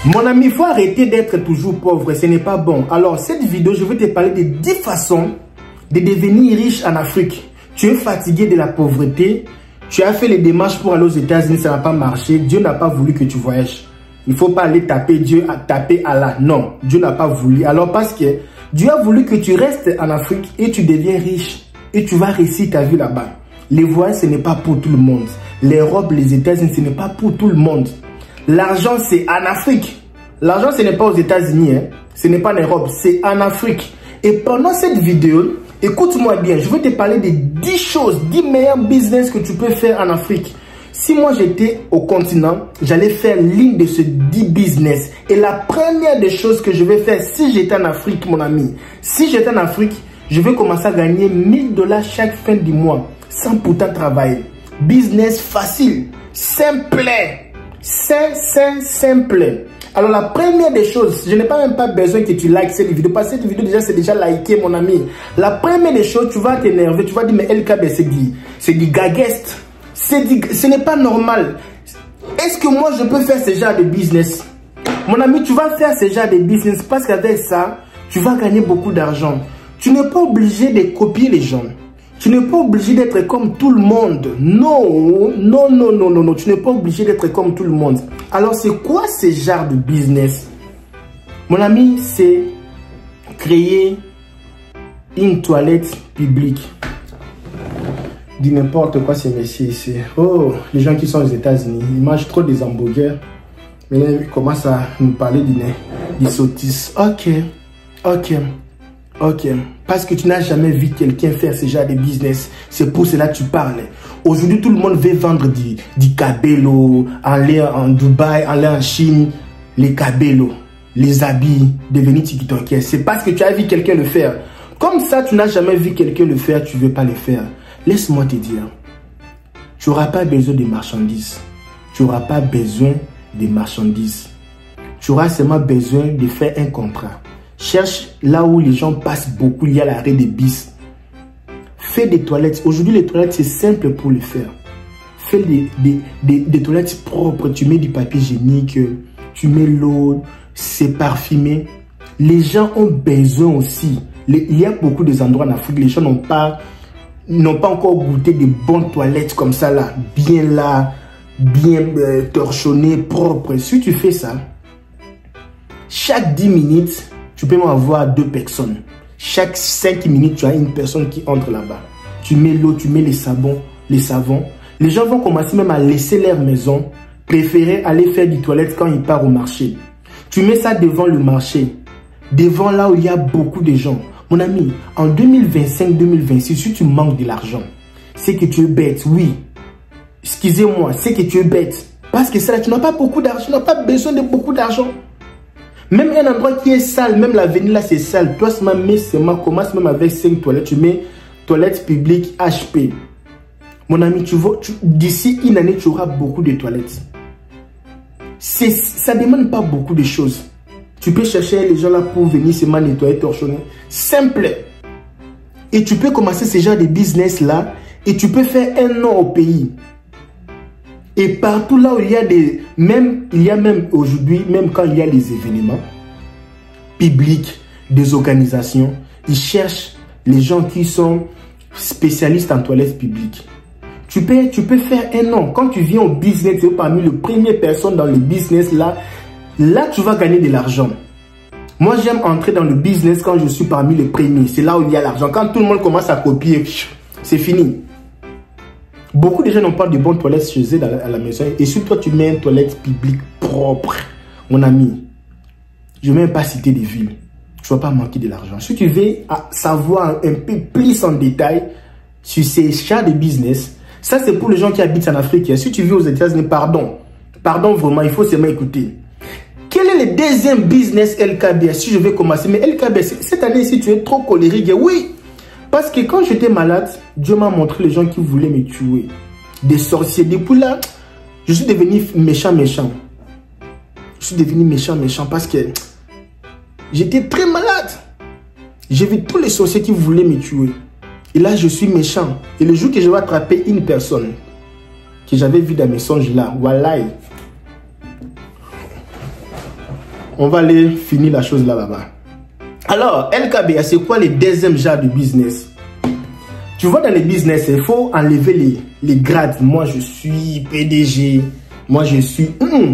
Mon ami, il faut arrêter d'être toujours pauvre, ce n'est pas bon. Alors, cette vidéo, je vais te parler de 10 façons de devenir riche en Afrique. Tu es fatigué de la pauvreté, tu as fait les démarches pour aller aux États-Unis, ça n'a pas marché, Dieu n'a pas voulu que tu voyages. Il ne faut pas aller taper Dieu, taper Allah. Non, Dieu n'a pas voulu. Alors, parce que Dieu a voulu que tu restes en Afrique et tu deviens riche et tu vas réussir ta vie là-bas. Les voyages, ce n'est pas pour tout le monde. L'Europe, les États-Unis, ce n'est pas pour tout le monde. L'argent, c'est en Afrique. L'argent, ce n'est pas aux États-Unis, hein. Ce n'est pas en Europe, c'est en Afrique. Et pendant cette vidéo, écoute-moi bien, je vais te parler de 10 choses, 10 meilleurs business que tu peux faire en Afrique. Si moi j'étais au continent, j'allais faire l'une de ces 10 business. Et la première des choses que je vais faire, si j'étais en Afrique, mon ami, si j'étais en Afrique, je vais commencer à gagner 1000 $ chaque fin du mois, sans pourtant travailler. Business facile, simple. Simple. Alors la première des choses, je n'ai pas même pas besoin que tu likes cette vidéo, parce que cette vidéo déjà c'est déjà liké, mon ami. La première des choses, tu vas t'énerver, tu vas dire mais LKB c'est du gageste, ce n'est pas normal. Est-ce que moi je peux faire ce genre de business? Mon ami, tu vas faire ce genre de business parce qu'avec ça, tu vas gagner beaucoup d'argent. Tu n'es pas obligé de copier les gens. Tu n'es pas obligé d'être comme tout le monde. Non, tu n'es pas obligé d'être comme tout le monde. Alors, c'est quoi ce genre de business? Mon ami, c'est créer une toilette publique. Dis n'importe quoi ces messieurs ici. Oh, les gens qui sont aux États-Unis, ils mangent trop des hamburgers. Mais là, ils commencent à nous parler des sottises. Ok. Parce que tu n'as jamais vu quelqu'un faire ce genre de business. C'est pour cela que tu parles. Aujourd'hui, tout le monde veut vendre du cabello, aller en Dubaï, aller en Chine. Les cabello, les habits, devenir TikToker. C'est parce que tu as vu quelqu'un le faire. Comme ça, tu n'as jamais vu quelqu'un le faire, tu ne veux pas le faire. Laisse-moi te dire, tu n'auras pas besoin de marchandises. Tu n'auras pas besoin de marchandises. Tu auras seulement besoin de faire un contrat. Cherche là où les gens passent beaucoup, il y a l'arrêt des bis. Fais des toilettes. Aujourd'hui, les toilettes, c'est simple pour le faire. Fais des toilettes propres. Tu mets du papier hygiénique, tu mets l'eau, c'est parfumé. Les gens ont besoin aussi. Il y a beaucoup d'endroits en Afrique, les gens n'ont pas encore goûté de bonnes toilettes comme ça, là, bien torchonnées, propres. Si tu fais ça, chaque 10 minutes, tu peux avoir 2 personnes. Chaque 5 minutes, tu as une personne qui entre là-bas. Tu mets l'eau, tu mets les savons. Les gens vont commencer même à laisser leur maison, préférer aller faire du toilette quand ils partent au marché. Tu mets ça devant le marché, devant là où il y a beaucoup de gens. Mon ami, en 2025-2026, si tu manques de l'argent, c'est que tu es bête, oui. Excusez-moi, c'est que tu es bête. Parce que ça, tu n'as pas beaucoup d'argent, tu n'as pas besoin de beaucoup d'argent. Même un endroit qui est sale, même l'avenue là c'est sale. Toi seulement commence même avec 5 toilettes. Tu mets toilettes publiques HP. Mon ami, d'ici une année, tu auras beaucoup de toilettes. Ça ne demande pas beaucoup de choses. Tu peux chercher les gens là pour venir seulement nettoyer, torchonner. Simple. Et tu peux commencer ce genre de business là. Et tu peux faire un nom au pays. Et partout là où il y a même aujourd'hui, même quand il y a des événements publics, des organisations, ils cherchent les gens qui sont spécialistes en toilettes publiques. Tu peux faire un nom. Quand tu viens au business, tu es parmi les premières personnes dans le business là tu vas gagner de l'argent. Moi j'aime entrer dans le business quand je suis parmi les premiers. C'est là où il y a l'argent. Quand tout le monde commence à copier, c'est fini. Beaucoup de gens n'ont pas de bonnes toilettes chez eux à la maison. Et si toi, tu mets une toilette publique propre, mon ami, je ne vais même pas citer des villes. Tu ne vas pas manquer de l'argent. Si tu veux savoir un peu plus en détail sur ces chats de business, ça c'est pour les gens qui habitent en Afrique. Si tu vis aux États-Unis, pardon vraiment, il faut seulement écouter. Quel est le deuxième business LKB? Si je vais commencer, mais LKB, cette année, si tu es trop colérique, oui. Parce que quand j'étais malade, Dieu m'a montré les gens qui voulaient me tuer. Des sorciers. Depuis là, je suis devenu méchant. Je suis devenu méchant parce que j'étais très malade. J'ai vu tous les sorciers qui voulaient me tuer. Et là, je suis méchant. Et le jour que je vais attraper une personne que j'avais vue dans mes songes là, wallahi, on va aller finir la chose là-bas. Alors, LKBA, c'est quoi les deuxièmes genres de business? Tu vois, dans les business, il faut enlever les grades. Moi, je suis PDG. Moi, je suis...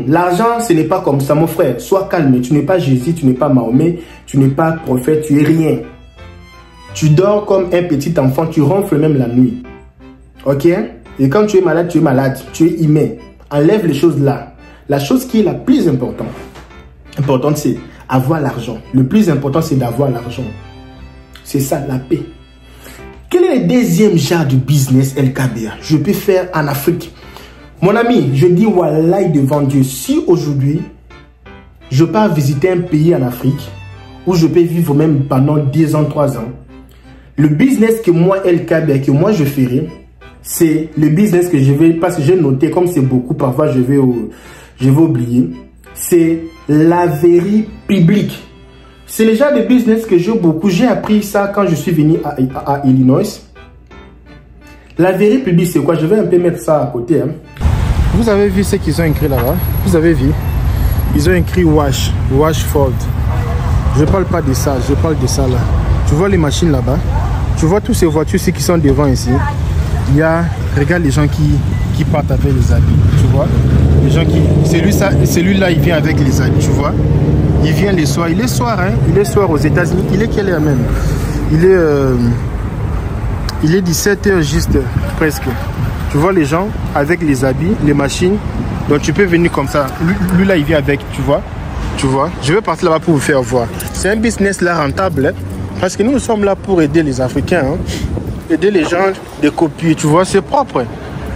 L'argent, ce n'est pas comme ça, mon frère. Sois calme. Tu n'es pas Jésus, tu n'es pas Mahomet, tu n'es pas prophète, tu es rien. Tu dors comme un petit enfant, tu ronfles même la nuit. Ok? Et quand tu es malade, tu es malade. Tu es humain. Enlève les choses là. La chose qui est la plus importante, c'est avoir l'argent. Le plus important, c'est d'avoir l'argent. C'est ça, la paix. Quel est le deuxième genre de business LKBA? Je peux faire en Afrique. Mon ami, je dis wallahi devant Dieu, si aujourd'hui, je pars visiter un pays en Afrique, où je peux vivre même pendant 10 ans, 3 ans, le business que moi, LKBA, que moi je ferai, c'est le business que je vais, parce que j'ai noté, comme c'est beaucoup, parfois je vais oublier, c'est laverie publique. C'est le genre de business que j'ai beaucoup. J'ai appris ça quand je suis venu à Illinois. Laverie publique, c'est quoi? Je vais un peu mettre ça à côté. Hein. Vous avez vu ce qu'ils ont écrit là-bas? Vous avez vu? Ils ont écrit wash, fold. Je ne parle pas de ça, je parle de ça là. Tu vois les machines là-bas? Tu vois toutes ces voitures-ci qui sont devant ici? Il y a, regarde les gens qui partent avec les habits, tu vois? Les gens qui... Celui-là, il vient avec les habits, tu vois? Il vient les soirs. Il est soir, hein? Il est soir aux États-Unis. Il est quelle heure même? Il est 17h juste, presque. Tu vois les gens avec les habits, les machines. Donc tu peux venir comme ça. Lui là, il vient avec, tu vois? Tu vois? Je vais partir là-bas pour vous faire voir. C'est un business là rentable, hein? Parce que nous sommes là pour aider les Africains, hein? Aider les gens de copier, tu vois? C'est propre.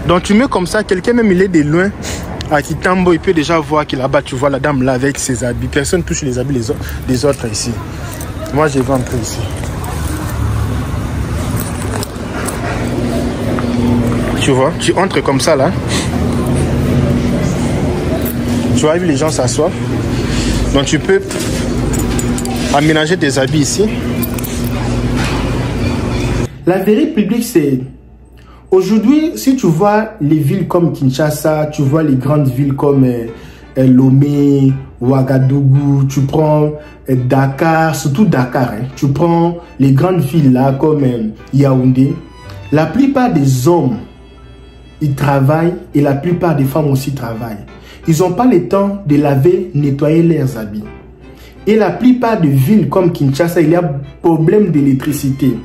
Donc tu mets comme ça, quelqu'un même il est de loin. À Kitambo, il peut déjà voir que là-bas, tu vois la dame là avec ses habits. Personne ne touche les habits des autres ici. Moi, je vais entrer ici. Tu vois, tu entres comme ça là. Tu vois, les gens s'assoient. Donc, tu peux aménager tes habits ici. La vérité publique, c'est... Aujourd'hui, si tu vois les villes comme Kinshasa, tu vois les grandes villes comme Lomé, Ouagadougou, tu prends Dakar, surtout Dakar, hein, tu prends les grandes villes là comme Yaoundé, la plupart des hommes, ils travaillent et la plupart des femmes aussi travaillent. Ils n'ont pas le temps de laver, nettoyer leurs habits. Et la plupart des villes comme Kinshasa, il y a problème d'électricité.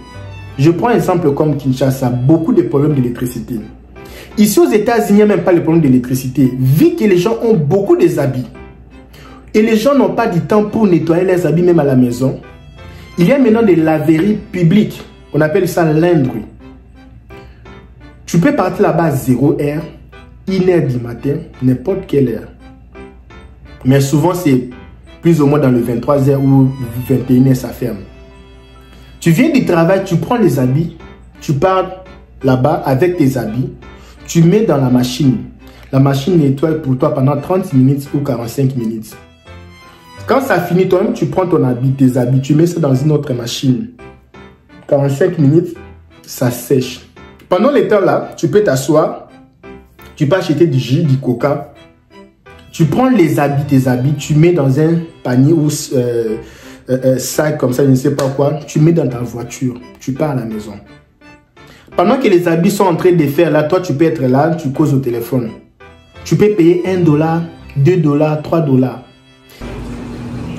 Je prends un exemple comme Kinshasa, beaucoup de problèmes d'électricité. Ici aux États-Unis, il n'y a même pas le problème d'électricité, vu que les gens ont beaucoup des habits. Et les gens n'ont pas du temps pour nettoyer leurs habits, même à la maison. Il y a maintenant des laveries publiques, on appelle ça laundry. Tu peux partir là-bas à 0h, 1h du matin, n'importe quelle heure. Mais souvent, c'est plus ou moins dans le 23h ou 21h, ça ferme. Tu viens du travail, tu prends les habits, tu pars là-bas avec tes habits, tu mets dans la machine. La machine nettoie pour toi pendant 30 minutes ou 45 minutes. Quand ça finit, toi-même, tu prends ton habit, tes habits, tu mets ça dans une autre machine. 45 minutes, ça sèche. Pendant les temps là, tu peux t'asseoir, tu peux acheter du jus, du coca. Tu prends les habits, tes habits, tu mets dans un panier ou sac comme ça, je ne sais pas quoi, tu mets dans ta voiture, tu pars à la maison. Pendant que les habits sont en train de faire là, toi tu peux être là, tu causes au téléphone. Tu peux payer $1, $2, $3.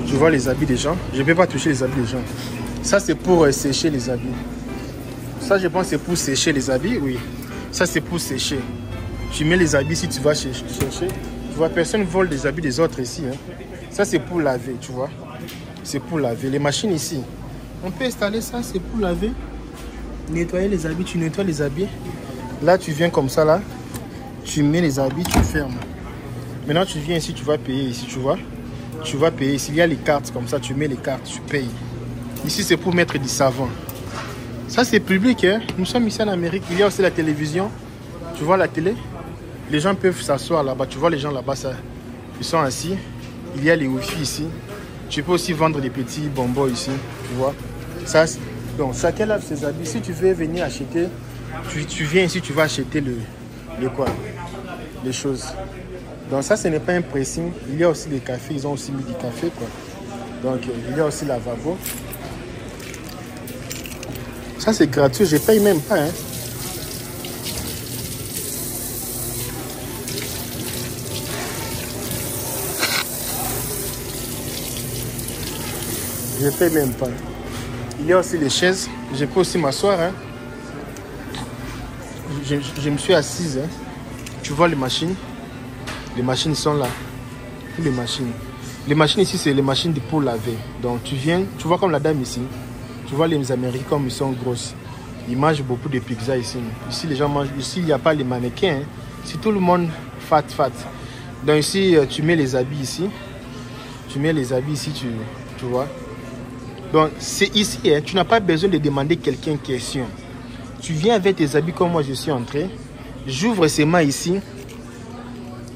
Tu vois les habits des gens, je ne peux pas toucher les habits des gens. Ça c'est pour sécher les habits. Ça je pense c'est pour sécher les habits, oui. Ça c'est pour sécher. Tu mets les habits si tu vas chercher. Tu vois, personne ne vole des habits des autres ici. Hein. Ça c'est pour laver, tu vois. C'est pour laver. Les machines ici, on peut installer ça, c'est pour laver. Nettoyer les habits, tu nettoies les habits. Là, tu viens comme ça, là. Tu mets les habits, tu fermes. Maintenant, tu viens ici, tu vas payer ici, tu vois. Tu vas payer ici. Il y a les cartes comme ça, tu mets les cartes, tu payes. Ici, c'est pour mettre du savon. Ça, c'est public, hein. Nous sommes ici en Amérique. Il y a aussi la télévision. Tu vois la télé? Les gens peuvent s'asseoir là-bas. Tu vois les gens là-bas, ça. Ils sont assis. Il y a les Wi-Fi ici. Tu peux aussi vendre des petits bonbons ici, tu vois. Ça, donc, chacun lave ses habits. Si tu veux venir acheter, tu viens ici, tu vas acheter les choses. Donc ça, ce n'est pas un pressing. Il y a aussi des cafés. Ils ont aussi mis du café, quoi. Donc il y a aussi lavabo. Ça, c'est gratuit. Je ne paye même pas. Hein. Je ne paye même pas. Il y a aussi les chaises. Je peux aussi m'asseoir. Hein. Je me suis assise. Hein. Tu vois les machines. Les machines sont là. Toutes les machines. Les machines ici, c'est les machines pour laver. Donc tu viens, tu vois comme la dame ici. Tu vois les Américains comme ils sont grosses. Ils mangent beaucoup de pizza ici. Ici, les gens mangent. Ici, il n'y a pas les mannequins. Hein. Ici, tout le monde fat. Donc ici, tu mets les habits ici. Tu mets les habits ici, tu vois. Donc c'est ici, hein, tu n'as pas besoin de demander quelqu'un une question. Tu viens avec tes habits comme moi je suis entré. J'ouvre ces mains ici.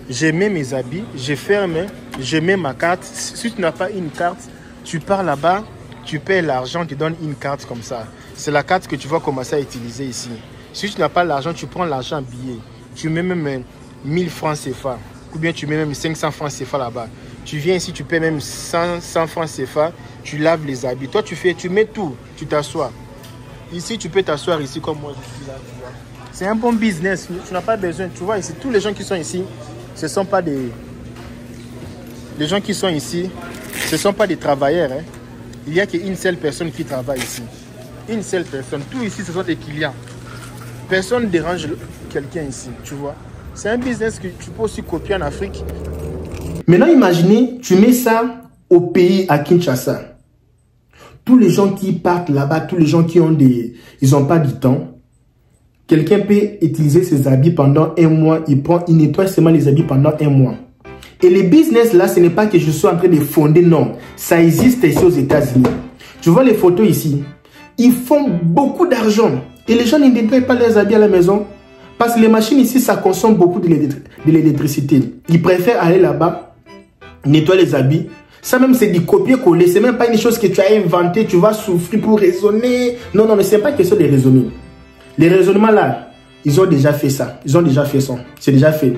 Je mets mes habits, je ferme, je mets ma carte. Si tu n'as pas une carte, tu pars là-bas, tu paies l'argent, tu donnes une carte comme ça. C'est la carte que tu vas commencer à utiliser ici. Si tu n'as pas l'argent, tu prends l'argent en billet. Tu mets même 1000 francs CFA. Ou bien tu mets même 500 francs CFA là-bas. Tu viens ici, tu paies même 100 francs CFA. Tu laves les habits. Toi, tu mets tout. Tu t'assois. Ici, tu peux t'asseoir ici comme moi je suis là. C'est un bon business. Tu n'as pas besoin. Tu vois ici, tous les gens qui sont ici, ce ne sont pas des... Les gens qui sont ici, ce ne sont pas des travailleurs. Hein. Il n'y a qu'une seule personne qui travaille ici. Une seule personne. Tout ici, ce sont des clients. Personne ne dérange quelqu'un ici, tu vois. C'est un business que tu peux aussi copier en Afrique. Maintenant, imaginez, tu mets ça au pays, à Kinshasa. Tous les gens qui partent là-bas, tous les gens qui ont des... Ils n'ont pas du temps. Quelqu'un peut utiliser ses habits pendant un mois. Il nettoie seulement les habits pendant un mois. Et les business là, ce n'est pas que je suis en train de fonder, non. Ça existe ici aux États-Unis. Tu vois les photos ici. Ils font beaucoup d'argent. Et les gens ne nettoient pas leurs habits à la maison. Parce que les machines ici, ça consomme beaucoup de l'électricité. Ils préfèrent aller là-bas, nettoyer les habits. Ça même, c'est du copier-coller. C'est même pas une chose que tu as inventé. Tu vas souffrir pour raisonner. Non, non, mais ce n'est pas question de raisonner. Les raisonnements là, ils ont déjà fait ça. Ils ont déjà fait ça. C'est déjà fait.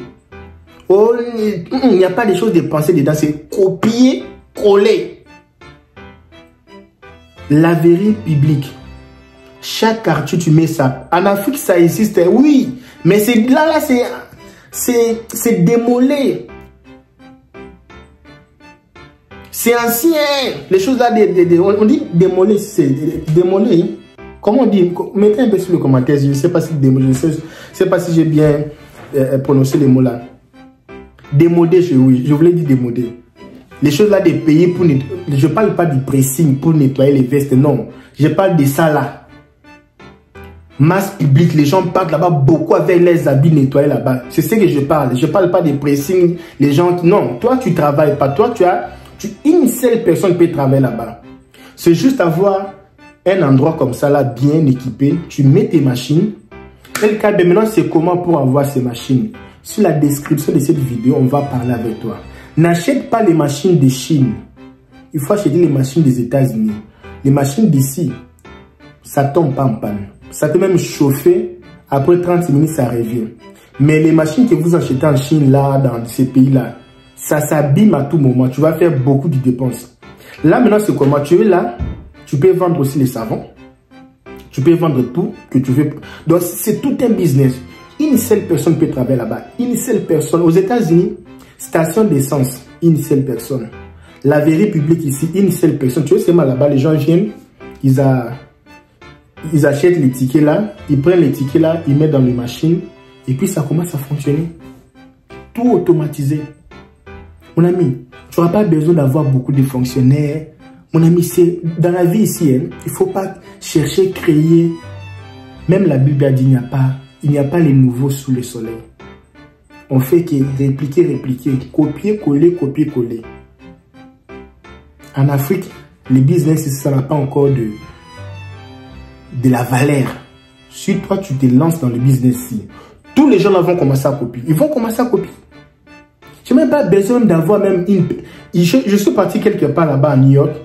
Oh, il n'y a pas de choses de penser dedans. C'est copier-coller. Laverie publique. Chaque quartier, tu mets ça. En Afrique, ça existe. Oui. Mais c'est là, c'est démolé. C'est ancien. Les choses là, on dit démolé. C'est démolé. Comment on dit? Mettez un peu sur le commentaire. Je ne sais pas si démolé. Je ne sais pas si j'ai bien prononcé les mots là. Démodé, oui. Je voulais dire démodé. Les choses là des pays pour nettoyer. Je ne parle pas du pressing pour nettoyer les vestes. Non. Je parle de ça là. Masse publique, les gens partent là-bas beaucoup avec les habits nettoyés là-bas. C'est ce que je parle. Je ne parle pas des pressing. Les gens... Non, toi tu ne travailles pas. Toi une seule personne peut travailler là-bas. C'est juste avoir un endroit comme ça là, bien équipé. Tu mets tes machines. Et le cas de maintenant, c'est comment pour avoir ces machines. Sur la description de cette vidéo, on va parler avec toi. N'achète pas les machines de Chine. Il faut acheter les machines des États-Unis. Les machines d'ici, ça ne tombe pas en panne. Ça peut même chauffer. Après 30 minutes, ça revient. Mais les machines que vous achetez en Chine, là, dans ces pays-là, ça s'abîme à tout moment. Tu vas faire beaucoup de dépenses. Là, maintenant, c'est comment? Tu es là. Tu peux vendre aussi les savons. Tu peux vendre tout que tu veux. Donc, c'est tout un business. Une seule personne peut travailler là-bas. Une seule personne. Aux États-Unis, station d'essence, une seule personne. Laverie publique ici, une seule personne. Tu vois, c'est mal là-bas. Les gens viennent, ils achètent les tickets là, ils prennent les tickets là, ils mettent dans les machines et puis ça commence à fonctionner. Tout automatisé. Mon ami, tu n'auras pas besoin d'avoir beaucoup de fonctionnaires. Mon ami, c'est dans la vie ici, hein, il ne faut pas chercher, créer. Même la Bible a dit il n'y a pas les nouveaux sous le soleil. On fait que répliquer, copier-coller, copier-coller. En Afrique, les business, ça n'a pas encore de la valeur. Si toi, tu te lances dans le business-ci, tous les gens là vont commencer à copier. Ils vont commencer à copier. Je n'ai même pas besoin d'avoir même une... Je suis parti quelque part là-bas à New York.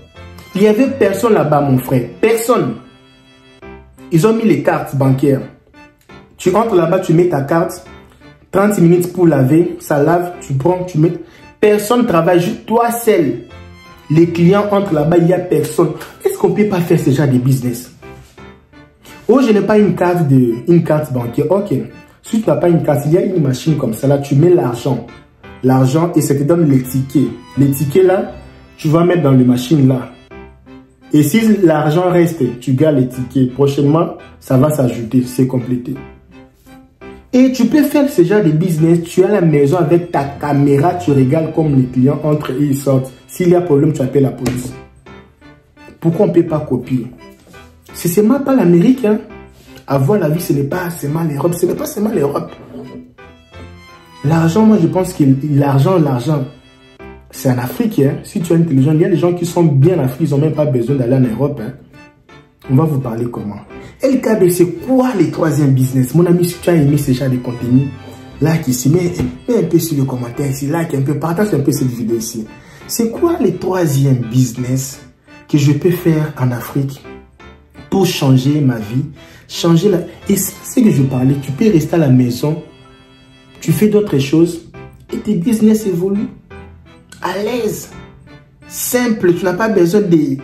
Il n'y avait personne là-bas, mon frère. Personne. Ils ont mis les cartes bancaires. Tu entres là-bas, tu mets ta carte. 30 minutes pour laver, ça lave, tu prends, tu mets. Personne ne travaille, juste toi seul. Les clients entrent là-bas, il n'y a personne. Est-ce qu'on ne peut pas faire ce genre de business? Oh, je n'ai pas une carte bancaire. Ok. Si tu n'as pas une carte, il y a une machine comme ça. Là, tu mets l'argent. L'argent et ça te donne les tickets. Les tickets là, tu vas mettre dans les machines là. Et si l'argent reste, tu gardes les tickets. Prochainement, ça va s'ajouter. C'est complété. Et tu peux faire ce genre de business. Tu es à la maison avec ta caméra. Tu regardes comme les clients entrent et ils sortent. S'il y a problème, tu appelles la police. Pourquoi on ne peut pas copier? C'est seulement pas l'Amérique. Hein? Avoir la vie, ce n'est pas seulement l'Europe. Ce n'est pas seulement l'Europe. L'argent, moi, je pense que l'argent, c'est en Afrique. Hein? Si tu es intelligent, il y a des gens qui sont bien en Afrique. Ils n'ont même pas besoin d'aller en Europe. Hein? On va vous parler comment. LKB, c'est quoi les troisième business? Mon ami, si tu as aimé ce genre de contenu, like ici, mets un peu sur le commentaire ici, like un peu, partage un peu cette vidéo ici. C'est quoi les troisième business que je peux faire en Afrique pour changer ma vie, changer la... Et c'est que je parlais, tu peux rester à la maison, tu fais d'autres choses et tes business évoluent à l'aise, simple, tu n'as pas besoin de...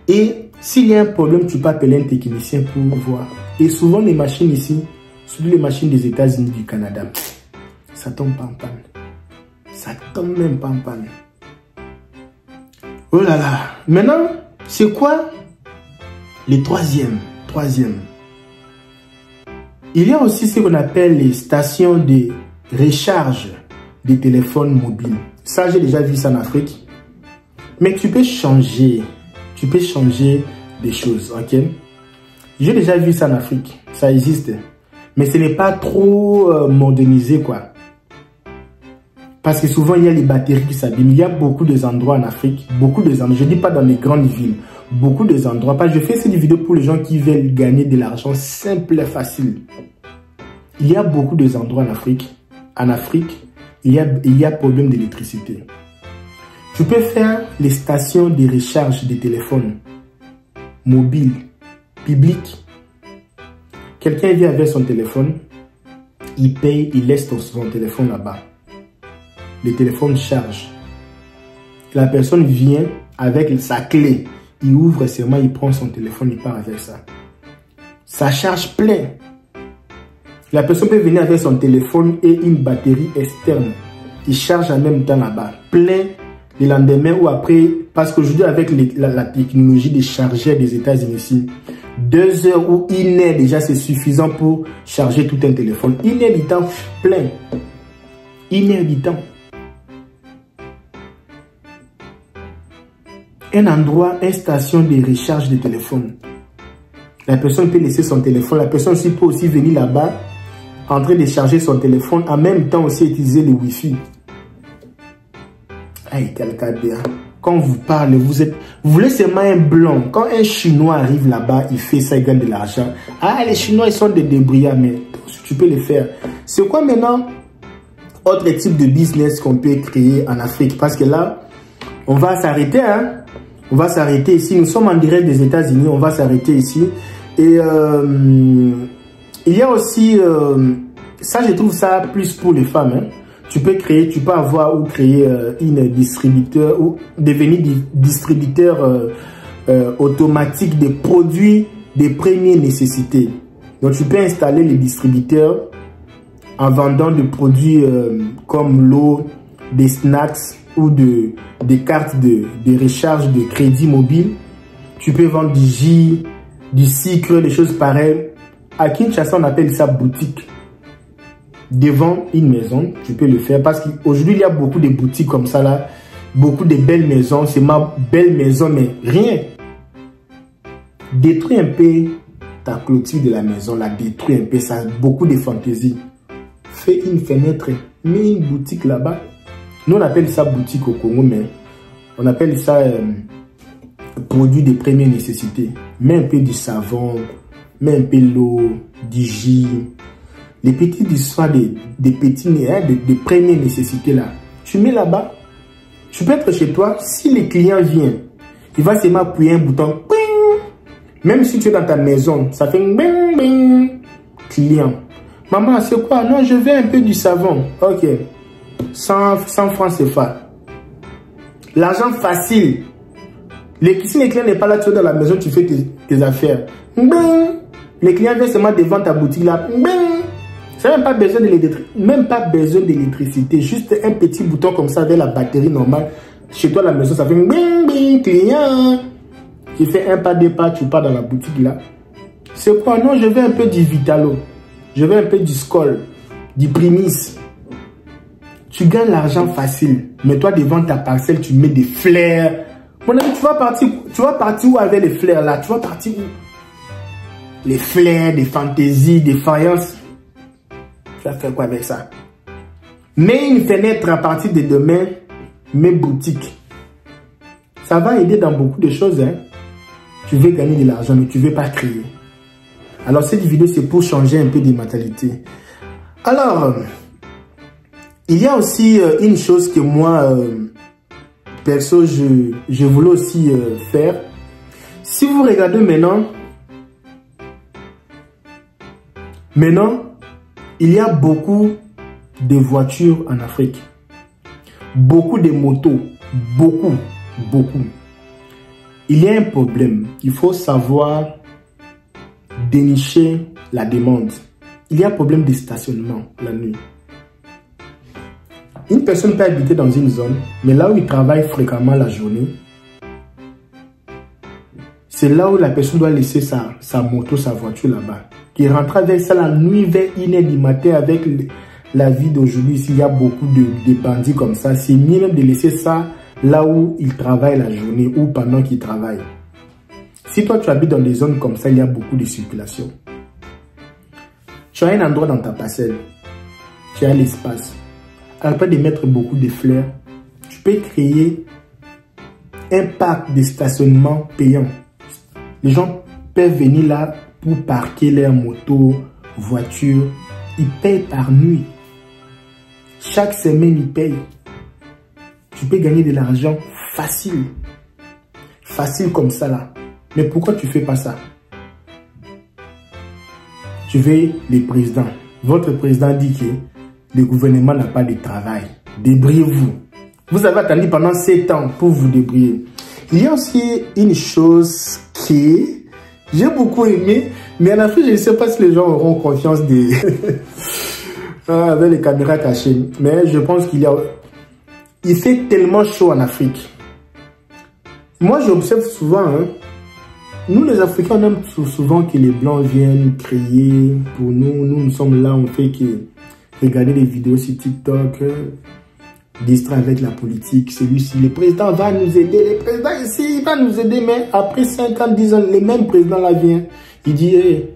Et s'il y a un problème, tu peux appeler un technicien pour voir. Et souvent les machines ici, surtout les machines des États-Unis, du Canada, ça tombe pas en panne. Ça tombe même pas en panne. Oh là là. Maintenant, c'est quoi les troisième? Il y a aussi ce qu'on appelle les stations de recharge des téléphones mobiles. Ça, j'ai déjà vu ça en Afrique. Mais tu peux changer. Tu peux changer des choses, ok? J'ai déjà vu ça en Afrique. Ça existe. Mais ce n'est pas trop modernisé, quoi. Parce que souvent, il y a les batteries qui s'abîment. Il y a beaucoup d'endroits en Afrique. Beaucoup d'endroits. Je ne dis pas dans les grandes villes. Beaucoup d'endroits. Parce que je fais cette vidéo pour les gens qui veulent gagner de l'argent simple et facile. Il y a beaucoup d'endroits en Afrique. En Afrique, il y a problème d'électricité. Tu peux faire les stations de recharge des téléphones mobiles, publics. Quelqu'un vient avec son téléphone, il paye, il laisse son téléphone là-bas. Le téléphone charge. La personne vient avec sa clé. Il ouvre seulement, il prend son téléphone, il part avec ça. Ça charge plein. La personne peut venir avec son téléphone et une batterie externe. Il charge en même temps là-bas. Plein. Le lendemain ou après, parce qu'aujourd'hui avec la technologie des chargeurs des États-Unis ici, 2 heures ou 1 heure déjà c'est suffisant pour charger tout un téléphone. 1 heure du temps plein. 1 heure du temps. Un endroit, une station de recharge de téléphone. La personne peut laisser son téléphone. La personne aussi peut aussi venir là-bas en train de charger son téléphone, en même temps aussi utiliser le Wi-Fi. Hey, quelqu'un bien. Quand vous parlez, vous voulez seulement un blanc. Quand un Chinois arrive là-bas, il fait ça, il gagne de l'argent. Ah, les Chinois, ils sont des débrouillards, mais tu peux les faire. C'est quoi maintenant autre type de business qu'on peut créer en Afrique? Parce que là, on va s'arrêter, hein. On va s'arrêter ici. Nous sommes en direct des États-Unis. On va s'arrêter ici. Et il y a aussi, ça, je trouve ça plus pour les femmes, hein. Tu peux avoir ou créer une distributeur ou devenir distributeur automatique des produits de première nécessité. Donc tu peux installer les distributeurs en vendant des produits comme l'eau, des snacks ou des cartes de recharge de crédit mobile. Tu peux vendre du jus, du sucre, des choses pareilles. À Kinshasa, on appelle ça boutique. Devant une maison, tu peux le faire parce qu'aujourd'hui, il y a beaucoup de boutiques comme ça là, beaucoup de belles maisons. C'est ma belle maison, mais rien. Détruis un peu ta clôture de la maison, la détruis un peu, ça a beaucoup de fantaisie. Fais une fenêtre, mets une boutique là-bas. Nous, on appelle ça boutique au Congo, mais on appelle ça produit de première nécessité. Mets un peu du savon, mets un peu l'eau, du jus. Les petits histoires des petits de première nécessité là. Tu mets là-bas. Tu peux être chez toi. Si les clients viennent, il va seulement appuyer un bouton. Même si tu es dans ta maison, ça fait un bing, bing, client. Maman, c'est quoi? Non, je veux un peu du savon. Ok. 100 francs CFA. L'argent facile. Si les clients n'est pas là, tu es dans la maison, tu fais tes affaires. Bing. Les clients viennent seulement devant ta boutique là. Ça n'a même pas besoin d'électricité. Juste un petit bouton comme ça avec la batterie normale. Chez toi, à la maison, ça fait bing, bing, client. Tu fais un pas, deux pas, tu pars dans la boutique là. C'est quoi? Non, je veux un peu du Vitalo. Je veux un peu du Skol, du Primis. Tu gagnes l'argent facile. Mais toi, devant ta parcelle, tu mets des fleurs. Mon ami, tu vas partir où avec les fleurs là? Tu vas partir où? Les fleurs, des fantaisies, des faïences. Tu vas faire quoi avec ça? Mets une fenêtre à partir de demain, mets boutique. Ça va aider dans beaucoup de choses. Hein? Tu veux gagner de l'argent, mais tu ne veux pas créer. Alors cette vidéo, c'est pour changer un peu de mentalité. Alors, il y a aussi une chose que moi, perso, je voulais aussi faire. Si vous regardez maintenant, il y a beaucoup de voitures en Afrique. Beaucoup de motos. Beaucoup. Il y a un problème. Il faut savoir dénicher la demande. Il y a un problème de stationnement la nuit. Une personne peut habiter dans une zone, mais là où il travaille fréquemment la journée, c'est là où la personne doit laisser sa moto, sa voiture là-bas. Qui rentre avec ça la nuit vers 1h du matin avec la vie d'aujourd'hui. S'il y a beaucoup de bandits comme ça, c'est mieux même de laisser ça là où il travaille la journée ou pendant qu'il travaille. Si toi tu habites dans des zones comme ça, il y a beaucoup de circulation. Tu as un endroit dans ta parcelle, tu as l'espace. Après de mettre beaucoup de fleurs, tu peux créer un parc de stationnement payant. Les gens peuvent venir là pour parquer leurs motos, voitures. Ils payent par nuit. Chaque semaine, ils payent. Tu peux gagner de l'argent facile. Facile comme ça là. Mais pourquoi tu ne fais pas ça? Tu veux le président. Votre président dit que le gouvernement n'a pas de travail. Débrouillez-vous. Vous avez attendu pendant 7 ans pour vous débrouiller. Il y a aussi une chose qui j'ai beaucoup aimé, mais en Afrique, je ne sais pas si les gens auront confiance avec les caméras cachées. Mais je pense il fait tellement chaud en Afrique. Moi, j'observe souvent, nous les Africains, on aime souvent que les Blancs viennent créer pour nous. Nous sommes là, on fait que regarder des vidéos sur TikTok, distrait avec la politique. Celui-ci, le président va nous aider, le président ici, il va nous aider, mais après 5 ans, 10 ans, le même président là vient. Il dit, hey,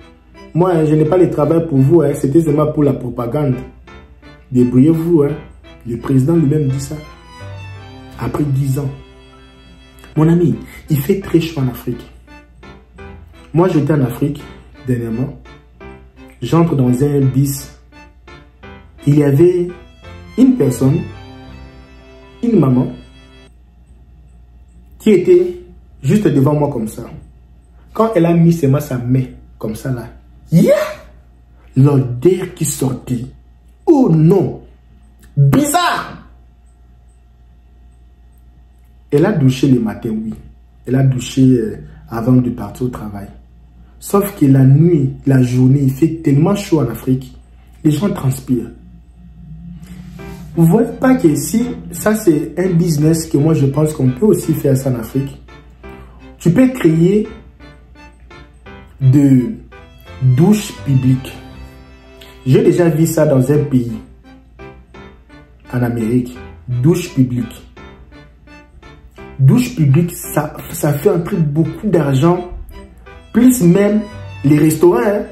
moi, je n'ai pas le travail pour vous, c'était seulement pour la propagande. Débrouillez-vous, Le président lui-même dit ça. Après 10 ans. Mon ami, il fait très chaud en Afrique. Moi, j'étais en Afrique, dernièrement. J'entre dans un bus. Il y avait une personne, une maman, qui était juste devant moi comme ça. Quand elle a mis sa main comme ça là, l'odeur qui sortait. Oh non! Bizarre! Elle a douché le matin, oui. Elle a douché avant de partir au travail. Sauf que la nuit, la journée, il fait tellement chaud en Afrique. Les gens transpirent. Vous ne voyez pas que si ça c'est un business que moi je pense qu'on peut aussi faire ça en Afrique. Tu peux créer de douches publiques. J'ai déjà vu ça dans un pays, en Amérique. Douche publique. Douche publique, ça fait entrer beaucoup d'argent. Plus même les restaurants,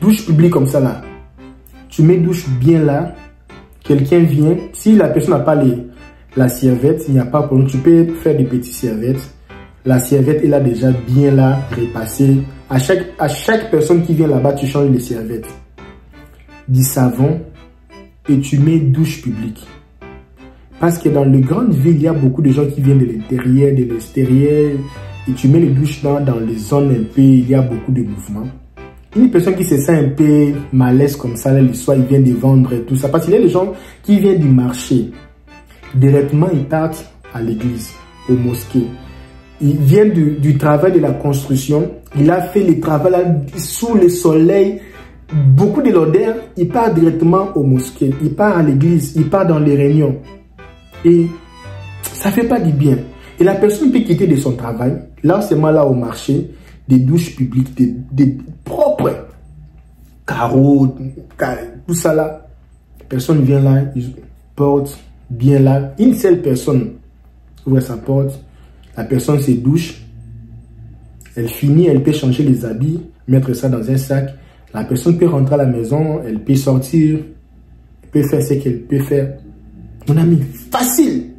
douche publique comme ça là. Tu mets douche bien là. Quelqu'un vient. Si la personne n'a pas la serviette, il n'y a pas de problème. Tu peux faire des petites serviettes. La serviette est là déjà bien là, repassée. À chaque personne qui vient là-bas, tu changes les serviettes. Du savon et tu mets douche publique. Parce que dans les grandes villes, il y a beaucoup de gens qui viennent de l'intérieur, de l'extérieur. Et tu mets les douches dans les zones un peu, il y a beaucoup de mouvements. Une personne qui se sent un peu malaise comme ça, là, le soir, il vient de vendre et tout ça. Parce qu'il y a des gens qui viennent du marché. Directement, ils partent à l'église, aux mosquées. Il vient du travail de la construction. Il a fait le travail là, sous le soleil. Beaucoup de l'odeur, il part directement aux mosquées. Il part à l'église. Il part dans les réunions. Et ça ne fait pas du bien. Et la personne peut quitter de son travail. Là, c'est moi là au marché. Des douches publiques, des propres carreaux, tout ça là. Personne vient là, il porte bien là. Une seule personne ouvre sa porte, la personne se douche, elle finit, elle peut changer les habits, mettre ça dans un sac. La personne peut rentrer à la maison, elle peut sortir, elle peut faire ce qu'elle peut faire. Mon ami, facile.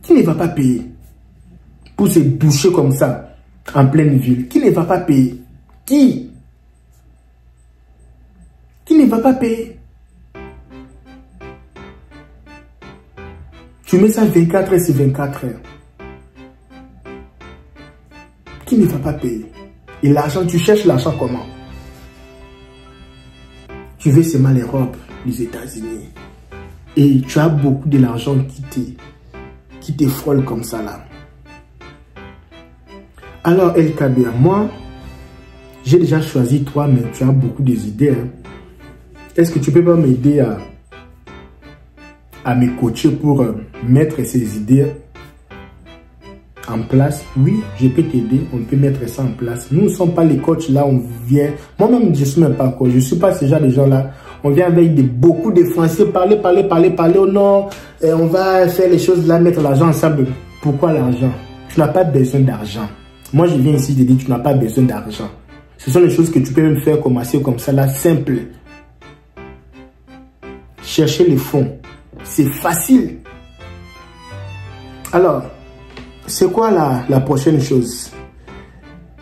Qui ne va pas payer pour se doucher comme ça, en pleine ville? Qui ne va pas payer? Qui ne va pas payer? Tu mets ça 24 heures sur 24 heures. Qui ne va pas payer? Et l'argent, tu cherches l'argent comment? Tu veux seulement l'Europe, les États-Unis. Et tu as beaucoup de l'argent qui te frôle comme ça là. Alors, El Kabir, moi, j'ai déjà choisi toi, mais tu as beaucoup d'idées. Hein. Est-ce que tu peux pas m'aider à me coacher pour mettre ces idées en place? Oui, je peux t'aider, on peut mettre ça en place. Nous ne sommes pas les coachs là, on vient... Moi-même, je ne suis même pas coach, je ne suis pas ce genre de gens là. On vient avec beaucoup de français, parler, oh non, on va faire les choses là, mettre l'argent ensemble. Pourquoi l'argent? Tu n'as pas besoin d'argent. Moi, je viens ici te dire, tu n'as pas besoin d'argent. Ce sont les choses que tu peux même faire commencer comme ça, là, simple. Chercher les fonds. C'est facile. Alors, c'est quoi la prochaine chose?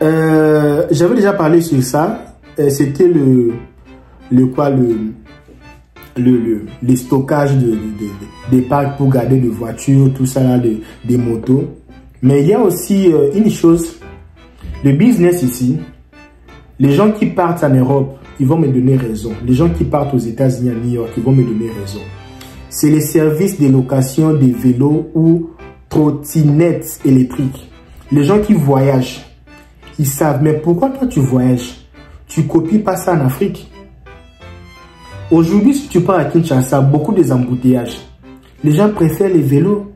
J'avais déjà parlé sur ça. C'était le stockage des parcs pour garder des voitures, tout ça là, des motos. Mais il y a aussi une chose, le business ici, les gens qui partent en Europe, ils vont me donner raison. Les gens qui partent aux États-Unis, à New York, ils vont me donner raison. C'est les services de location des vélos ou trottinettes électriques. Les gens qui voyagent, ils savent, mais pourquoi toi tu voyages? Tu copies pas ça en Afrique. Aujourd'hui, si tu pars à Kinshasa, beaucoup des embouteillages. Les gens préfèrent les vélos.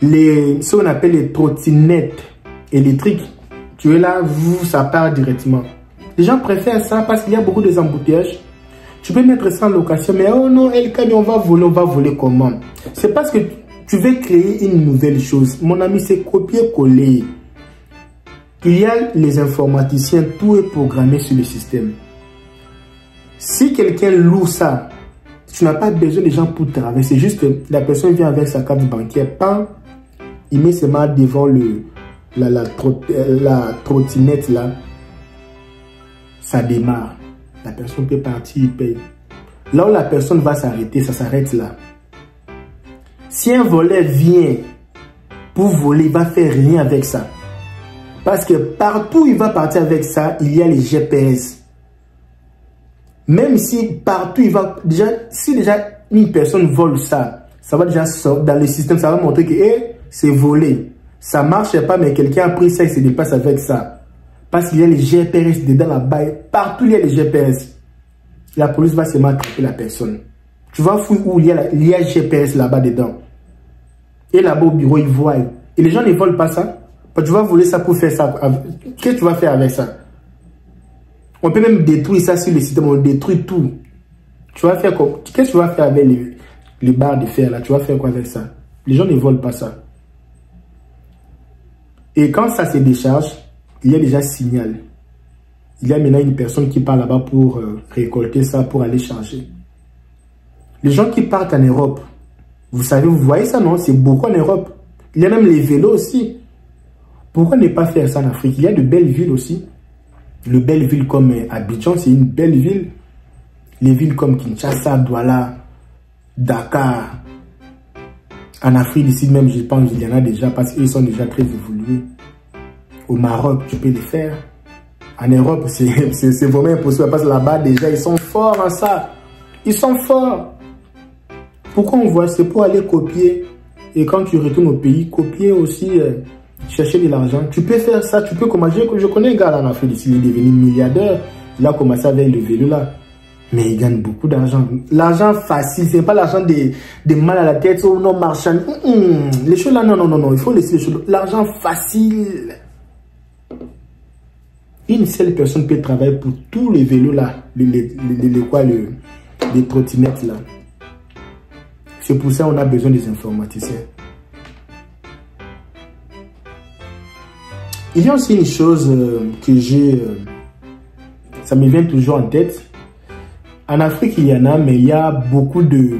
Ce qu'on appelle les trottinettes électriques. Tu es là, ça part directement. Les gens préfèrent ça parce qu'il y a beaucoup de embouteillages. Tu peux mettre ça en location, mais oh non, El Kabir, on va voler comment? C'est parce que tu veux créer une nouvelle chose. Mon ami, c'est copier-coller. Il y a les informaticiens, tout est programmé sur le système. Si quelqu'un loue ça, tu n'as pas besoin de gens pour travailler. C'est juste que la personne vient avec sa carte bancaire, il met ses mains devant la trottinette là. Ça démarre. La personne peut partir, il paye. Là où la personne va s'arrêter, ça s'arrête là. Si un voleur vient pour voler, il va faire rien avec ça. Parce que partout où il va partir avec ça, il y a les GPS. Même si partout il va... Si déjà une personne vole ça, ça va déjà sortir dans le système, ça va montrer que c'est volé. Ça ne marche pas, mais quelqu'un a pris ça et se dépasse avec ça. Parce qu'il y a les GPS dedans là-bas. Partout il y a les GPS. La police va seulement attraper la personne. Tu vas fouiller où il y a GPS là-bas dedans. Et là-bas au bureau, ils voient. Et les gens ne volent pas ça. Tu vas voler ça pour faire ça. Qu'est-ce que tu vas faire avec ça? On peut même détruire ça sur le système. On détruit tout. Tu vas faire quoi? Qu'est-ce que tu vas faire avec les barres de fer là? Tu vas faire quoi avec ça? Les gens ne volent pas ça. Et quand ça se décharge, il y a déjà signal. Il y a maintenant une personne qui part là-bas pour récolter ça, pour aller charger. Les gens qui partent en Europe, vous savez, vous voyez ça, non? C'est beaucoup en Europe. Il y a même les vélos aussi. Pourquoi ne pas faire ça en Afrique? Il y a de belles villes aussi. De belles villes comme Abidjan, c'est une belle ville. Les villes comme Kinshasa, Douala, Dakar. En Afrique, ici même, je pense qu'il y en a déjà parce qu'ils sont déjà très évolués. Au Maroc, tu peux les faire. En Europe, c'est vraiment impossible parce que là-bas, déjà, ils sont forts en ça. Ils sont forts. Pourquoi on voit? C'est pour aller copier. Et quand tu retournes au pays, copier aussi, chercher de l'argent. Tu peux faire ça, tu peux commencer. Je connais un gars là en Afrique ici, il est devenu milliardaire. Il a commencé avec le vélo là. Mais il gagne beaucoup d'argent. L'argent facile, c'est pas l'argent des mal à la tête ou non marchand. Les choses là, non. Il faut laisser les choses. L'argent facile. Une seule personne peut travailler pour tous les vélos là. Les trottinettes là. C'est pour ça qu'on a besoin des informaticiens. Il y a aussi une chose que j'ai... ça me vient toujours en tête. En Afrique, il y en a, mais il y a beaucoup de...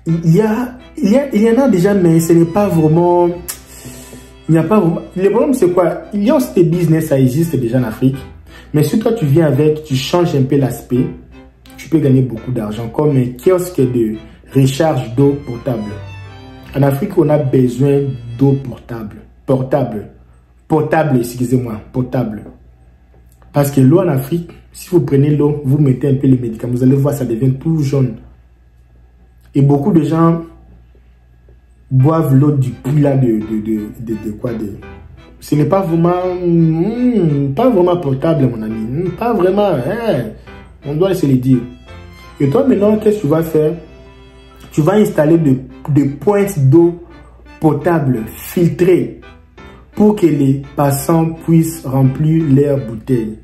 Il y en a déjà, mais ce n'est pas vraiment... Il n'y a pas vraiment... Le problème, c'est quoi? Il y a aussi des business, ça existe déjà en Afrique. Mais si toi, tu viens avec, tu changes un peu l'aspect, tu peux gagner beaucoup d'argent. Comme un kiosque de recharge d'eau potable. En Afrique, on a besoin d'eau potable, excusez-moi, potable. Parce que l'eau en Afrique, si vous prenez l'eau, vous mettez un peu les médicaments, vous allez voir, ça devient tout jaune. Et beaucoup de gens boivent l'eau du puits là de quoi de... Ce n'est pas vraiment potable, mon ami. Pas vraiment. On doit se le dire. Et toi, maintenant, qu'est-ce que tu vas faire? Tu vas installer des pointes d'eau potable, filtrées, pour que les passants puissent remplir leurs bouteilles.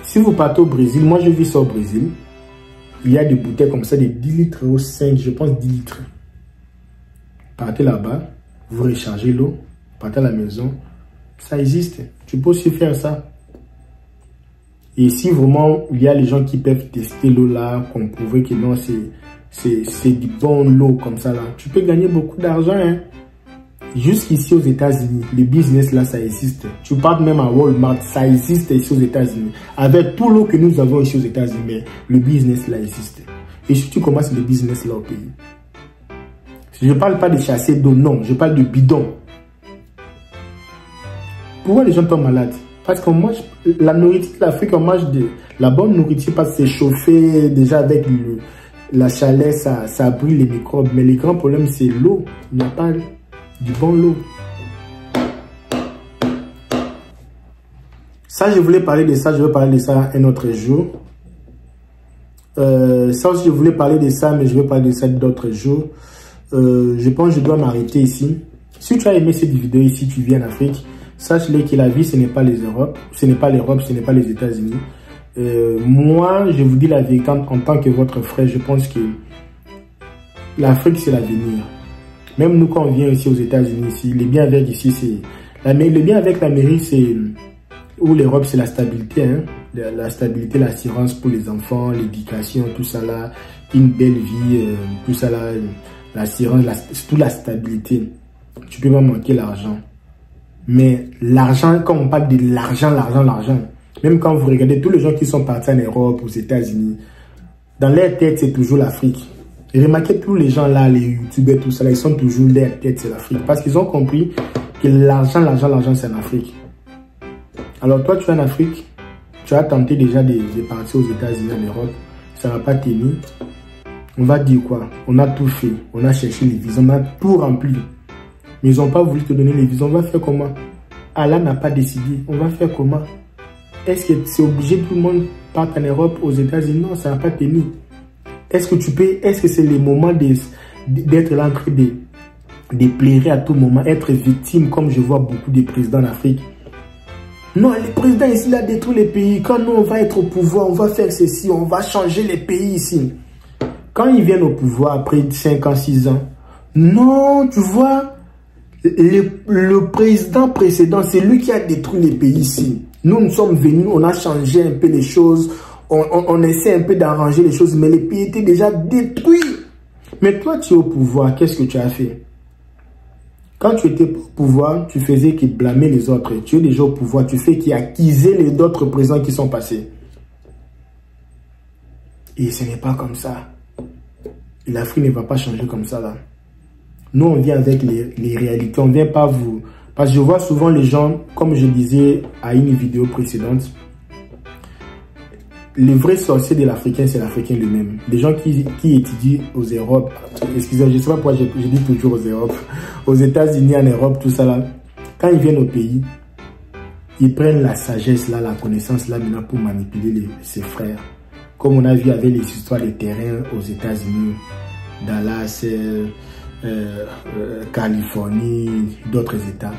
Si vous partez au Brésil, moi je vis ça au Brésil, il y a des bouteilles comme ça de 10 litres ou 5, je pense 10 litres. Partez là-bas, vous rechargez l'eau, partez à la maison, ça existe, tu peux aussi faire ça. Et si vraiment il y a les gens qui peuvent tester l'eau là, qu'on prouve que non, c'est du bon l'eau comme ça là, tu peux gagner beaucoup d'argent. Hein. Jusqu'ici aux États-Unis, le business là, ça existe. Tu parles même à Walmart, ça existe ici aux États-Unis. Avec tout l'eau que nous avons ici aux États-Unis, mais le business là existe. Et si tu commences le business là au pays, je ne parle pas de chasser d'eau, non, je parle de bidon. Pourquoi les gens tombent malades? Parce qu'on mange la nourriture de l'Afrique, on mange de la bonne nourriture parce que c'est chauffé déjà avec la chaleur, ça brûle les microbes. Mais le grand problème, c'est l'eau. Il n'y a pas du bon l'eau. Ça, je voulais parler de ça. Je vais parler de ça un autre jour. Ça aussi, je voulais parler de ça, mais je vais parler de ça d'autres jours. Je pense que je dois m'arrêter ici. Si tu as aimé cette vidéo ici, tu viens en Afrique, sache-le que la vie, ce n'est pas les Europes, ce n'est pas l'Europe, ce n'est pas les États-Unis. Moi, je vous dis la vérité, en tant que votre frère, je pense que l'Afrique, c'est l'avenir. Même nous, quand on vient ici aux États-Unis, ici, le bien avec ici, c'est... Le bien avec l'Amérique, c'est... Ou l'Europe, c'est la stabilité. Hein? La stabilité, l'assurance pour les enfants, l'éducation, tout ça là. Une belle vie, tout ça là. L'assurance, surtout la stabilité. Tu peux pas manquer l'argent. Mais l'argent, quand on parle de l'argent, même quand vous regardez tous les gens qui sont partis en Europe, aux États-Unis, dans leur tête, c'est toujours l'Afrique. Et remarquez tous les gens là, les youtubeurs, tout ça là, ils sont toujours leur tête, c'est l'Afrique. Parce qu'ils ont compris que l'argent, c'est en Afrique. Alors toi, tu es en Afrique, tu as tenté déjà de partir aux États-Unis, en Europe, ça n'a pas tenu. On va dire quoi? On a tout fait, on a cherché les visas, on a tout rempli. Mais ils n'ont pas voulu te donner les visas. On va faire comment? Allah n'a pas décidé. On va faire comment? Est-ce que c'est obligé tout le monde parte en Europe, aux États-Unis? Non, ça n'a pas tenu. Est-ce que tu peux, est-ce que c'est le moment d'être là en train de plairer à tout moment, être victime comme je vois beaucoup de présidents en Afrique? Non, le président ici, il a détruit les pays. Quand nous, on va être au pouvoir, on va faire ceci, on va changer les pays ici. Quand ils viennent au pouvoir après 5 ans, 6 ans, non, tu vois, le président précédent, c'est lui qui a détruit les pays ici. Nous sommes venus, on a changé un peu les choses, on essaie un peu d'arranger les choses, mais les pays étaient déjà détruits. Mais toi, tu es au pouvoir, qu'est-ce que tu as fait? Quand tu étais au pouvoir, tu faisais que blâmer les autres. Tu es déjà au pouvoir, tu fais qu'accuser les autres présidents qui sont passés. Et ce n'est pas comme ça. L'Afrique ne va pas changer comme ça là. Nous, on vient avec les réalités. On ne vient pas vous Parce que je vois souvent les gens, comme je disais à une vidéo précédente, le vrai sorcier de l'Africain, c'est l'Africain lui-même. Les gens qui étudient aux Europes, excusez-moi, je ne sais pas pourquoi je dis toujours aux Europes, aux États-Unis, en Europe, tout ça là, quand ils viennent au pays, ils prennent la sagesse là, la connaissance là maintenant pour manipuler ses frères. Comme on a vu avec les histoires des terrains aux États-Unis, Dallas, Californie, d'autres États.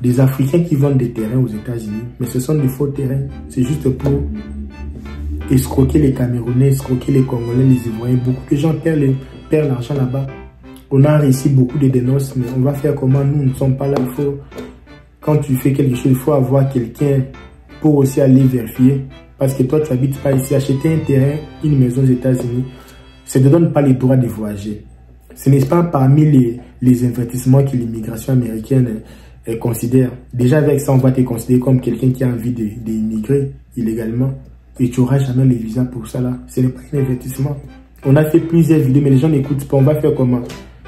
Des Africains qui vendent des terrains aux États-Unis, mais ce sont des faux terrains. C'est juste pour escroquer les Camerounais, escroquer les Congolais, les Ivoiriens. Beaucoup de gens perdent l'argent là-bas. On a réussi beaucoup de dénonces, mais on va faire comment? Nous ne sommes pas là. Il faut, quand tu fais quelque chose, il faut avoir quelqu'un pour aussi aller vérifier. Parce que toi, tu n'habites pas ici. Acheter un terrain, une maison aux États-Unis, ça ne te donne pas les droits de voyager. Ce n'est pas parmi les investissements que l'immigration américaine considère. Déjà avec ça, on va te considérer comme quelqu'un qui a envie d'immigrer illégalement. Et tu n'auras jamais les visas pour ça là. Ce n'est pas un investissement. On a fait plusieurs vidéos, mais les gens n'écoutent pas. On va faire comment?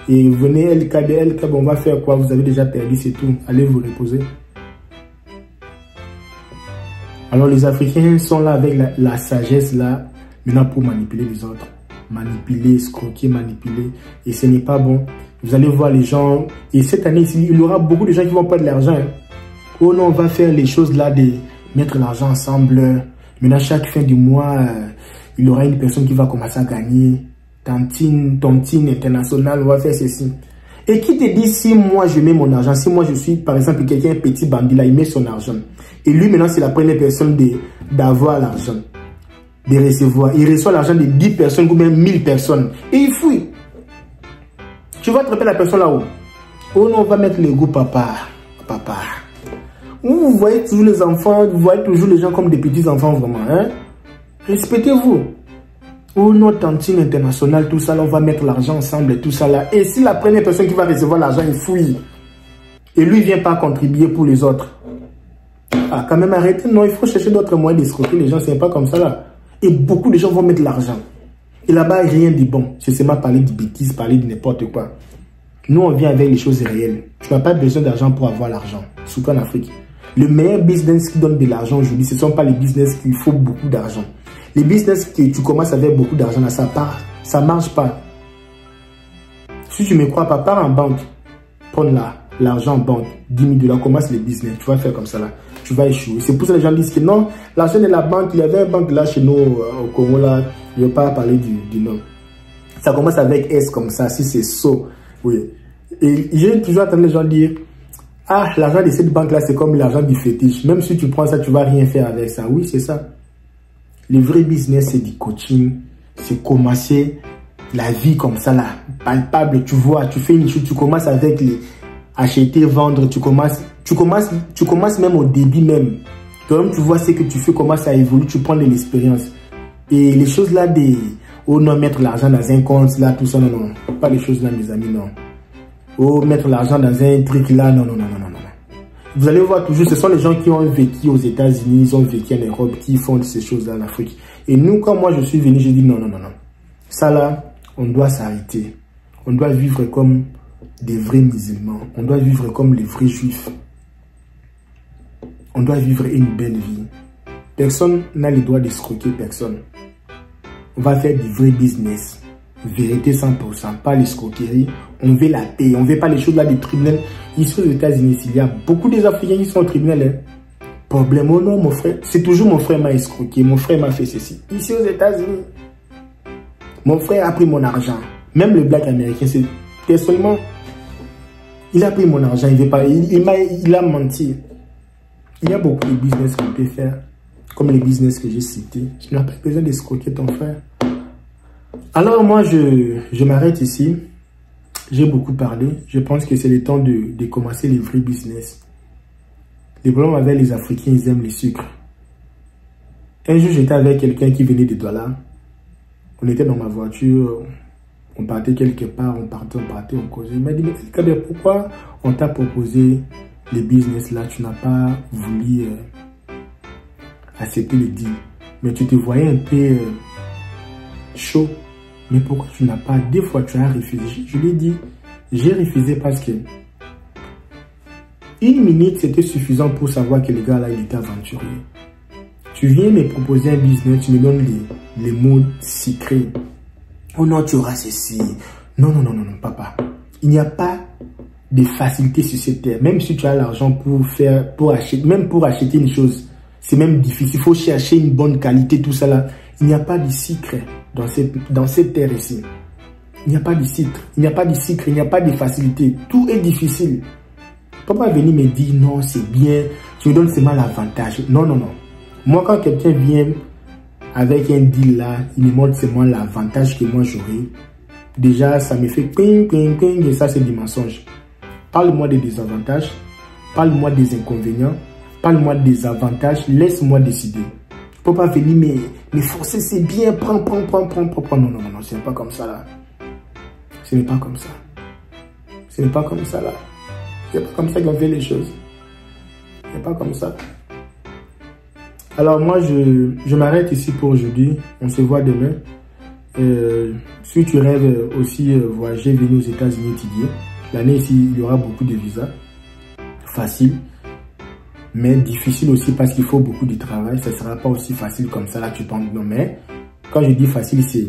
Et venez LKD, on va faire quoi? Vous avez déjà perdu, c'est tout. Allez vous reposer. Alors les Africains sont là avec la sagesse là, maintenant pour manipuler les autres. Manipuler, escroquer, manipuler. Et ce n'est pas bon. Vous allez voir les gens. Et cette année ici, il y aura beaucoup de gens qui vont perdre de l'argent. Hein. Oh non, on va faire les choses là de mettre l'argent ensemble. Maintenant, chaque fin du mois, il y aura une personne qui va commencer à gagner. Tontine internationale, on va faire ceci. Et qui te dit si moi je mets mon argent, si moi je suis par exemple quelqu'un petit bandit là, il met son argent. Et lui maintenant c'est la première personne d'avoir l'argent, de recevoir. Il reçoit l'argent de 10 personnes ou même 1000 personnes. Et il fouille. Tu vas attraper la personne là-haut. Oh non, on va mettre le goût papa. Vous voyez toujours les enfants, vous voyez toujours les gens comme des petits enfants vraiment. Hein? Respectez-vous. Oh non, tantine internationale, tout ça là, on va mettre l'argent ensemble et tout ça là. Et si la première personne qui va recevoir l'argent, il fouille. Et lui, il ne vient pas contribuer pour les autres. Ah, quand même arrêtez. Non, il faut chercher d'autres moyens d'escroquer les gens. Ce n'est pas comme ça là. Et beaucoup de gens vont mettre l'argent. Et là-bas, rien de bon. C'est seulement parler de bêtises, parler de n'importe quoi. Nous, on vient avec les choses réelles. Tu n'as pas besoin d'argent pour avoir l'argent. Surtout en Afrique. Le meilleur business qui donne de l'argent aujourd'hui, ce ne sont pas les business qu'il faut beaucoup d'argent. Les business que tu commences avec beaucoup d'argent, ça ne marche pas. Si tu ne me crois pas, pars en banque. Prends l'argent en banque. 10 000 $, commence le business. Tu vas faire comme ça là. Tu vas échouer. C'est pour ça que les gens disent que non, l'argent de la banque, il y avait une banque là chez nous au Congo là. Je ne vais pas parler du nom. Ça commence avec S comme ça, si c'est so. Oui. Et j'ai toujours entendu les gens dire, ah, l'argent de cette banque là, c'est comme l'argent du fétiche. Même si tu prends ça, tu ne vas rien faire avec ça. Oui, c'est ça. Le vrai business, c'est du coaching. C'est commencer la vie comme ça, là, palpable. Tu vois, tu fais une chose, tu commences avec les acheter, vendre. Tu commences même au début même. Comme tu vois ce que tu fais, comment ça évolue, tu prends de l'expérience. Et les choses là, oh non, mettre l'argent dans un compte, là, tout ça, non, non. Pas les choses là, mes amis, non. Oh, mettre l'argent dans un truc là, non, non, non, non, non, non. Vous allez voir toujours, ce sont les gens qui ont vécu aux États-Unis, ils ont vécu en Europe, qui font ces choses-là en Afrique. Et nous, quand moi je suis venu, j'ai dit non, non, non, non. Ça là, on doit s'arrêter. On doit vivre comme des vrais musulmans. On doit vivre comme les vrais juifs. On doit vivre une belle vie. Personne n'a le droit d'escroquer personne. On va faire du vrai business. Vérité 100%, pas l'escroquerie. On veut la paix, on veut pas les choses là du tribunal. Ici aux États-Unis, il y a beaucoup d'Africains qui sont au tribunal. Hein. Problème, oh non, mon frère. C'est toujours mon frère m'a escroqué, mon frère m'a fait ceci. Ici aux États-Unis, mon frère a pris mon argent. Même le black américain, c'est seulement. Il a pris mon argent, il veut pas, il a menti. Il y a beaucoup de business qu'on peut faire, comme les business que j'ai cités. Tu n'as pas besoin d'escroquer ton frère. Alors moi, je m'arrête ici. J'ai beaucoup parlé. Je pense que c'est le temps de commencer les vrais business. Les problèmes avec les Africains, ils aiment les sucres. Un jour, j'étais avec quelqu'un qui venait de Douala. On était dans ma voiture. On partait quelque part. On partait, on causait. Il m'a dit, mais pourquoi on t'a proposé les business là? Tu n'as pas voulu accepter le deal. Mais tu te voyais un peu chaud. Mais pourquoi tu n'as pas? Des fois, tu as refusé. Je lui ai dit, j'ai refusé parce que 1 minute, c'était suffisant pour savoir que le gars là, il était aventurier. Tu viens me proposer un business, tu me donnes les mots secrets. Oh non, tu auras ceci. Non, non, non, non, non, papa. Il n'y a pas de facilité sur cette terre. Même si tu as l'argent pour acheter, même pour acheter une chose, c'est même difficile. Il faut chercher une bonne qualité, tout ça là. Il n'y a pas de secret dans cette terre ici. Il n'y a pas de secret. Il n'y a pas de secret. Il n'y a pas de facilité. Tout est difficile. Papa venir me dire non, c'est bien. Tu me donnes seulement l'avantage. Non, non, non. Moi, quand quelqu'un vient avec un deal là, il me montre seulement l'avantage que moi j'aurai. Déjà, ça me fait ping, ping, ping. Et ça, c'est du mensonge. Parle-moi des désavantages. Parle-moi des inconvénients. Parle-moi des avantages. Laisse-moi décider. Faut pas venir me forcer, c'est bien. Prends. Non, non, non, non. Ce n'est pas comme ça là. Ce n'est pas comme ça. Ce n'est pas comme ça là. C'est pas comme ça qu'on fait les choses. C'est pas comme ça. Alors moi, je m'arrête ici pour aujourd'hui. On se voit demain. Si tu rêves aussi voyager, venir aux États-Unis étudier, l'année ici, il y aura beaucoup de visas. Facile, mais difficile aussi parce qu'il faut beaucoup de travail. Ça ne sera pas aussi facile comme ça là, tu penses. Non, mais quand je dis facile, c'est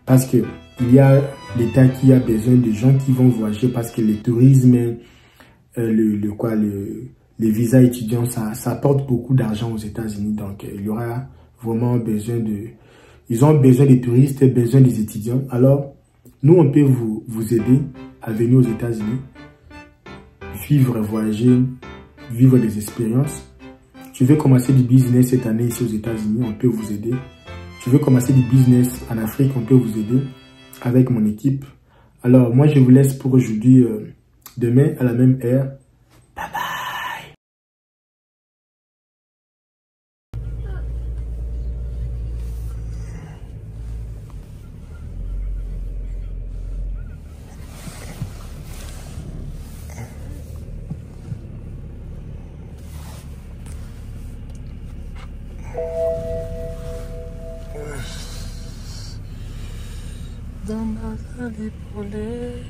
parce que il y a l'État qui a besoin de gens qui vont voyager parce que le tourisme, les visas étudiants, ça apporte beaucoup d'argent aux États-Unis. Donc, il y aura vraiment besoin ils ont besoin des touristes, besoin des étudiants. Alors, nous, on peut vous aider à venir aux États-Unis, vivre, voyager, vivre des expériences. Tu veux commencer du business cette année ici aux États-Unis, on peut vous aider. Tu veux commencer du business en Afrique, on peut vous aider avec mon équipe. Alors, moi, je vous laisse pour aujourd'hui, demain à la même heure. Bye bye. Dans ma vallée brûlée,